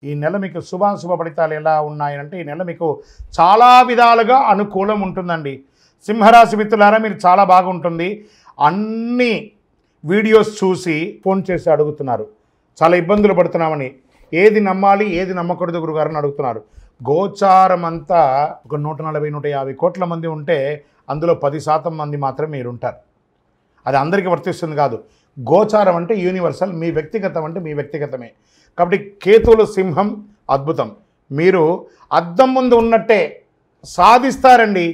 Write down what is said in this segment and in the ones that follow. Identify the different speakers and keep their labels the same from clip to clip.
Speaker 1: ఈ నెల మీకు శుభాశుభ ఫలితాలు ఎలా ఉన్నాయంటే ఈ నెల మీకు చాలా విధాలుగా అనుకూలం ఉంటుందండి. సింహరాశి మిత్రులారా మీరు చాలా బాగుంటుంది. అన్ని వీడియోస్ చూసి ఫోన్ చేసి అడుగుతున్నారు, చాలా ఇబ్బందులు పడుతున్నామని. ఏది నమ్మాలి ఏది నమ్మకూడదు గురుగారని అడుగుతున్నారు. గోచారం అంతా ఒక 140-150 కోట్ల మంది ఉంటే అందులో 10% మంది మాత్రమే మీరు ఉంటారు. అది అందరికీ వర్తిస్తుంది కాదు. గోచారం అంటే యూనివర్సల్, మీ వ్యక్తిగతం అంటే మీ వ్యక్తిగతమే. కాబట్టి కేతువులు సింహం అద్భుతం. మీరు అద్దం ముందు ఉన్నట్టే సాధిస్తారండి.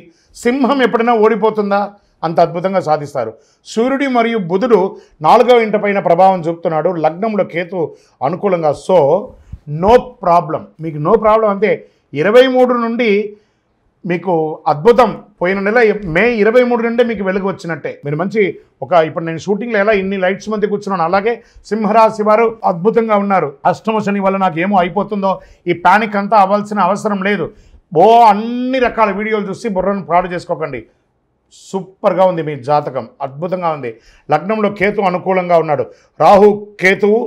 Speaker 1: సింహం ఎప్పుడైనా ఓడిపోతుందా? అంత అద్భుతంగా సాధిస్తారు. సూర్యుడి మరియు బుధుడు 4వ ఇంట పైన ప్రభావం చూపుతున్నాడు. లగ్నంలో కేతు అనుకూలంగా. సో నో ప్రాబ్లం, మీకు నో ప్రాబ్లం. అంతే 23 నుండి మీకు అద్భుతం. పోయిన నెల మే 23 నుండి మీకు వెలుగు వచ్చినట్టే. మీరు మంచి ఇప్పుడు నేను షూటింగ్లో ఎలా ఇన్ని లైట్స్ మధ్య కూర్చున్నాను, అలాగే సింహరాశి వారు అద్భుతంగా ఉన్నారు. అష్టమ శని వల్ల నాకు ఏమో అయిపోతుందో ఈ ప్యానిక్ అంతా అవ్వాల్సిన అవసరం లేదు. అన్ని రకాల వీడియోలు చూసి బుర్రను పాడు చేసుకోకండి. సూపర్గా ఉంది మీ జాతకం, అద్భుతంగా ఉంది. లగ్నంలో కేతు అనుకూలంగా ఉన్నాడు. రాహు కేతువు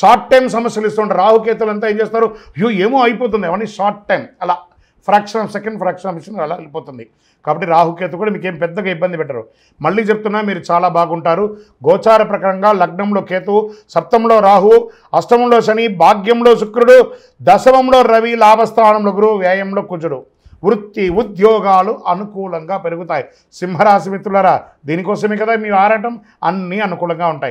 Speaker 1: షార్ట్ టైం సమస్యలు ఇస్తుంటారు. రాహు కేతువులు అంతా ఏం చేస్తారు, ఏమో అయిపోతుంది అవన్నీ షార్ట్ టైం, అలా ఫ్రాక్షన్ ఆఫ్ సెకండ్ అలా వెళ్ళిపోతుంది. కాబట్టి రాహుకేతు కూడా మీకేం పెద్దగా ఇబ్బంది పెట్టరు. మళ్ళీ చెప్తున్నా మీరు చాలా బాగుంటారు. గోచార ప్రకారంగా లగ్నంలో కేతువు, సప్తమంలో రాహు, అష్టమంలో శని, భాగ్యంలో శుక్రుడు, దశమంలో రవి, లాభస్థానంలో గురువు, వ్యయంలో కుజుడు. వృత్తి ఉద్యోగాలు అనుకూలంగా పెరుగుతాయి. సింహరాశి మిత్రులారా దీనికోసమే కదా మీ ఆరాటం. అన్నీ అనుకూలంగా ఉంటాయి.